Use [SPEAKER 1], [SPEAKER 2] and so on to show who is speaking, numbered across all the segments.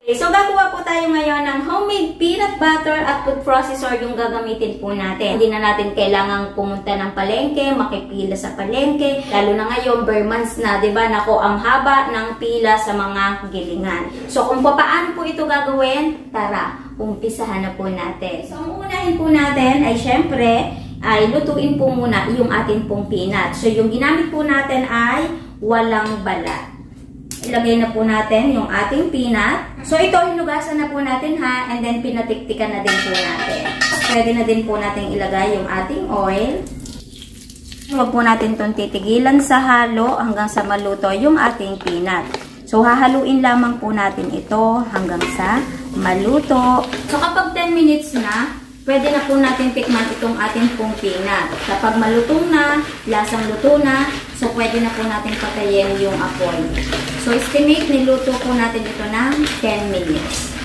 [SPEAKER 1] Okay, so gagawa po tayo ngayon ng homemade peanut butter at food processor yung gagamitin po natin. Hindi na natin kailangang pumunta ng palengke, makipila sa palengke. Lalo na ngayon, bare months na, diba? Nako, ang haba ng pila sa mga gilingan. So kung paano po ito gagawin, tara, umpisahan na po natin. So ang unahin po natin ay syempre, ay lutuin po muna yung ating pong peanut. So yung ginamit po natin ay walang balat. Ilagay na po natin yung ating peanut. So, ito, hinugasan na po natin ha. And then, pinatiktikan na din po natin. Pwede na din po natin ilagay yung ating oil. Huwag po natin itong titigilan sa halo hanggang sa maluto yung ating peanut. So, hahaluin lamang po natin ito hanggang sa maluto. So, kapag 10 minutes na, pwede na po natin tikman itong ating pong peanut. Kapag malutong na, lasang luto na, so pwede na po natin patayin yung apoy. So, estimate, niluto po natin ito ng 10 minutes.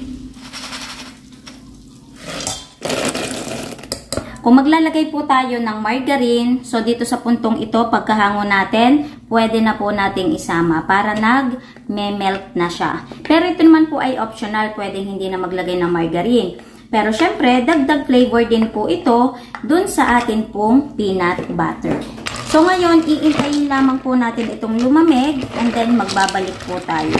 [SPEAKER 1] Kung maglalagay po tayo ng margarine, so dito sa puntong ito, pagkahango natin, pwede na po nating isama para nag-melt na siya. Pero ito naman po ay optional, pwedeng hindi na maglagay ng margarine. Pero syempre, dagdag flavor din po ito dun sa atin pong peanut butter. So ngayon, iintayin lamang po natin itong lumamig and then magbabalik po tayo.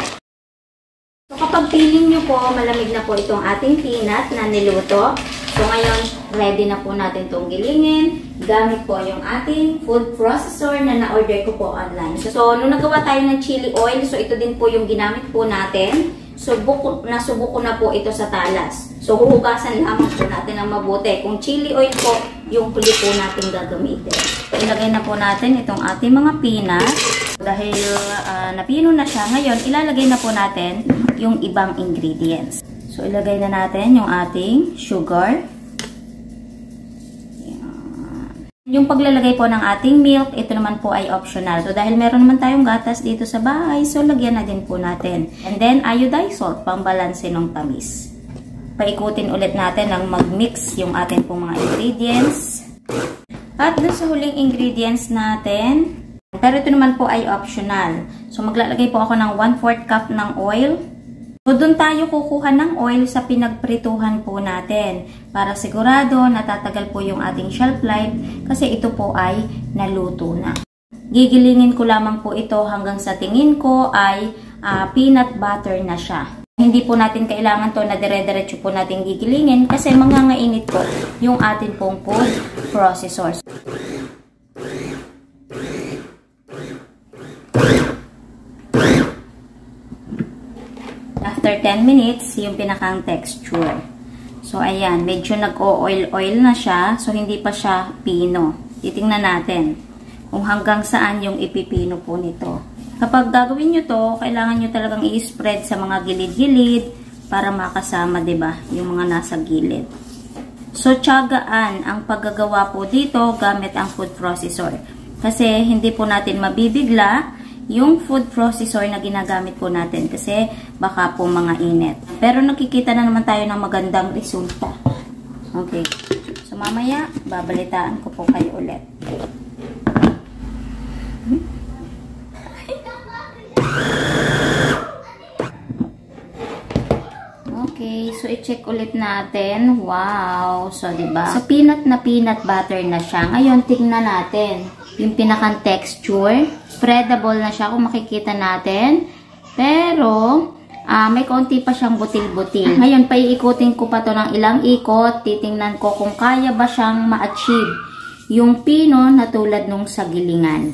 [SPEAKER 1] So kapag feeling nyo po, malamig na po itong ating peanut na niluto. So ngayon, ready na po natin itong gilingin. Gamit po yung ating food processor na na-order ko po online. So nung nagawa tayo ng chili oil, so ito din po yung ginamit po natin. Nasubo ko na po ito sa talas. So, huhugasan lamang po natin ng mabuti. Kung chili oil po, yung huli po natin gagamitin. Ilagay na po natin itong ating mga peanut. Dahil napino na siya, ngayon ilalagay na po natin yung ibang ingredients. So, ilagay na natin yung ating sugar. Yung paglalagay po ng ating milk, ito naman po ay optional. So, dahil meron naman tayong gatas dito sa bahay, so lagyan na din po natin. And then, iodized salt, pambalanse ng tamis. Paikutin ulit natin ng mag-mix yung ating pong mga ingredients. At dun sa huling ingredients natin, pero ito naman po ay optional. So, maglalagay po ako ng 1/4 cup ng oil. So, doon tayo kukuha ng oil sa pinagprituhan po natin para sigurado natatagal po yung ating shelf life kasi ito po ay naluto na. Gigilingin ko lamang po ito hanggang sa tingin ko ay peanut butter na siya. Hindi po natin kailangan to na dire-diretso po natin gigilingin kasi mangangainit po yung ating pong food processor. After 10 minutes, yung pinakang texture. So, ayan, medyo nag-oil-oil na siya. So, hindi pa siya pino. Titingnan natin kung hanggang saan yung ipipino po nito. Kapag gagawin nyo to, kailangan nyo talagang i-spread sa mga gilid-gilid para makasama, diba, yung mga nasa gilid. So, tiyagaan ang paggagawa po dito gamit ang food processor. Kasi, hindi po natin mabibigla yung food processor na ginagamit po natin kasi baka po mga init. Pero nakikita na naman tayo ng magandang resulta. Okay. So, mamaya, babalitaan ko po kayo ulit. Okay. So, i-check ulit natin. Wow. So, diba? So, peanut na peanut butter na siya. Ngayon, tingnan natin yung pinakang texture. Spreadable na siya kung makikita natin. Pero, may konti pa siyang butil-butil. Ngayon, paiikutin ko pa to ng ilang ikot. Titingnan ko kung kaya ba siyang ma-achieve yung pino na tulad nung sa gilingan.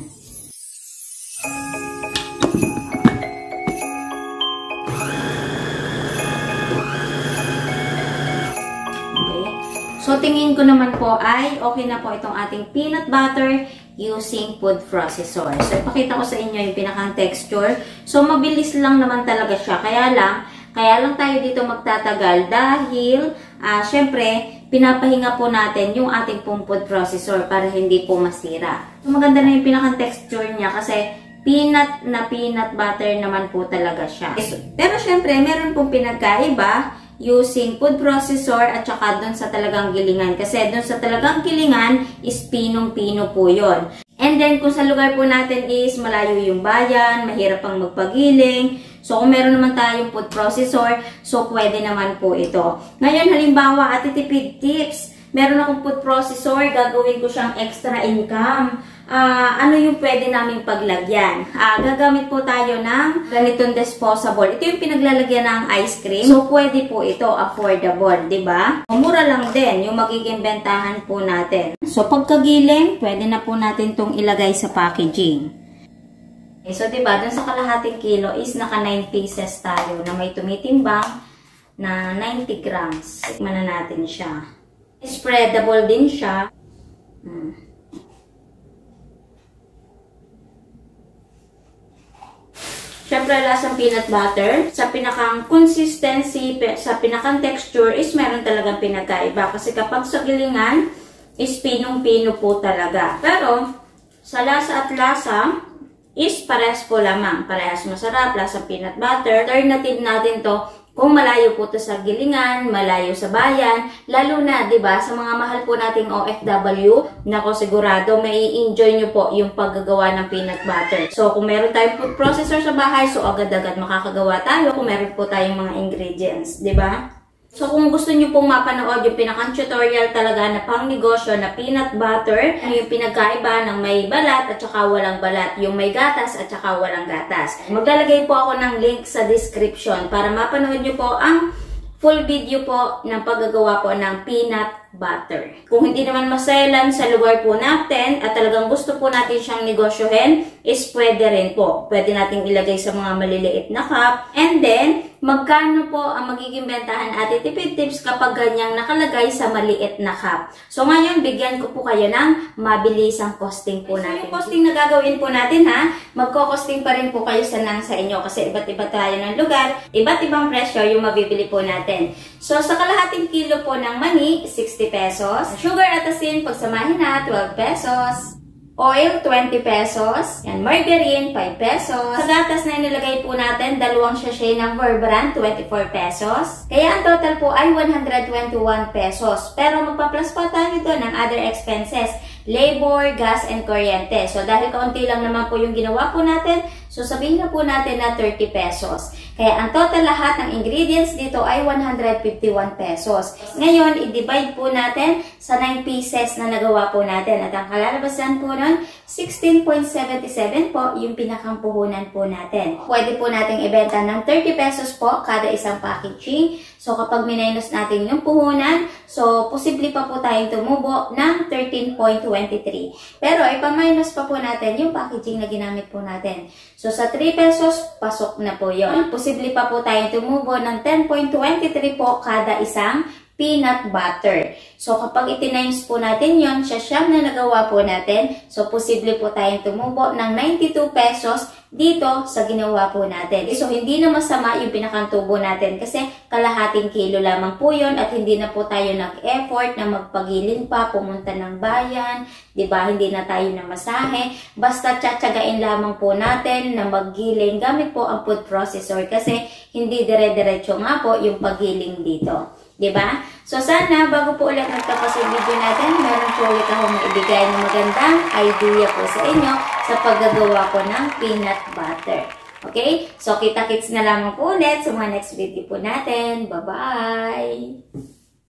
[SPEAKER 1] Okay. So, tingin ko naman po ay okay na po itong ating peanut butter using food processor. So, ipakita ko sa inyo yung pinakang texture. So, mabilis lang naman talaga siya. Kaya lang tayo dito magtatagal dahil, syempre, pinapahinga po natin yung ating pong food processor para hindi po masira. So, maganda na yung pinakang texture niya kasi peanut na peanut butter naman po talaga siya. Pero, syempre, meron pong pinagkaiba using food processor at saka dun sa talagang gilingan. Kasi dun sa talagang gilingan is pinong-pino po yon. And then, kung sa lugar po natin is malayo yung bayan, mahirap pang magpagiling, So, kung meron naman tayong food processor, so pwede naman po ito. Ngayon, halimbawa, at tipid tips, meron akong food processor, gagawin ko siyang extra income. Ano yung pwede naming paglagyan? Gagamit po tayo ng ganitong disposable. Ito yung pinaglalagyan ng ice cream. So, pwede po ito, affordable, di ba? Mura lang din yung magiging bentahan po natin. So, pagkagiling, pwede na po natin itong ilagay sa packaging. Okay, so, di ba, dun sa kalahating kilo is naka 9 pieces tayo na may tumitimbang na 90 grams. Tikman na natin siya. Spreadable din siya. Siyempre, lasang peanut butter. Sa pinakang consistency, sa pinakang texture is meron talagang pinagkaiba. Kasi kapag sa gilingan, is pinong-pino po talaga. Pero, sa lasa at lasa, is parehas po lamang. Parehas masarap, lasang peanut butter. Alternative natin to kung malayo po to sa gilingan, malayo sa bayan, lalo na, di ba, sa mga mahal po nating OFW, nako sigurado may enjoy nyo po yung paggagawa ng peanut butter. So, kung meron tayong food processor sa bahay, so agad-agad makakagawa tayo kung meron po tayong mga ingredients, di ba? So, kung gusto nyo pong mapanood yung pinakang tutorial talaga na pang negosyo na peanut butter, ano yung pinagkaiba ng may balat at saka walang balat, yung may gatas at saka walang gatas. Maglalagay po ako ng link sa description para mapanood nyo po ang full video po ng paggagawa po ng peanut butter. Kung hindi naman maselan sa lugar po natin at talagang gusto po natin siyang negosyohin, is pwede rin po. Pwede nating ilagay sa mga maliliit na cup. And then, magkano po ang magiging bentahan Ate Tipid Tips kapag ganyang nakalagay sa maliit na cup. So ngayon, bigyan ko po kayo ng mabilisang costing po natin. So yung costing na gagawin po natin ha, magko-costing pa rin po kayo sa inyo kasi iba't iba tayo ng lugar, iba't ibang presyo yung mabibili po natin. So sa kalahating kilo po ng mani, 60 pesos. Sugar at asin, pagsamahin na, 12 pesos. Oil, 20 pesos. Yan, margarine, 5 pesos. Sa gatas na inilagay po natin, 2 sachet ng Verbrand, 24 pesos. Kaya ang total po ay 121 pesos. Pero magpa-plus pa tayo doon ng other expenses. Labor, gas, and kuryente. So, dahil kaunti lang naman po yung ginawa po natin, so sabihin na po natin na 30 pesos. Kaya ang total lahat ng ingredients dito ay 151 pesos. Ngayon, i-divide po natin sa 9 pieces na nagawa po natin. At ang kalalabasan po nun, 16.77 po yung pinakang puhunan po natin. Pwede po nating ibenta ng 30 pesos po kada isang packaging. So, kapag minus natin yung puhunan, so, posible pa po tayong tumubo ng 13.23. Pero, ipa-minus pa po natin yung packaging na ginamit po natin. So, sa 3 pesos, pasok na po yun. Posible pa po tayong tumubo ng 10.23 po kada isang peanut butter. So, kapag itinimes po natin yon sa siyam na nagawa po natin, so, posible po tayong tumubo ng 92 pesos dito sa ginawa po natin. So, hindi na masama yung pinakantubo natin kasi kalahating kilo lamang po yun at hindi na po tayo nag-effort na magpagiling pa, pumunta ng bayan, diba? Hindi na tayo namasahe. Basta tsatsagain lamang po natin na maggiling gamit po ang food processor kasi hindi dire-diretso nga po yung paggiling dito. Diba? So, sana, bago po ulit nagtapos yung video natin, meron po ulit akong maibigay ng magandang idea po sa inyo sa paggagawa po ng peanut butter. Okay? So, kita-kits na lamang po ulit sa mga next video po natin. Bye-bye!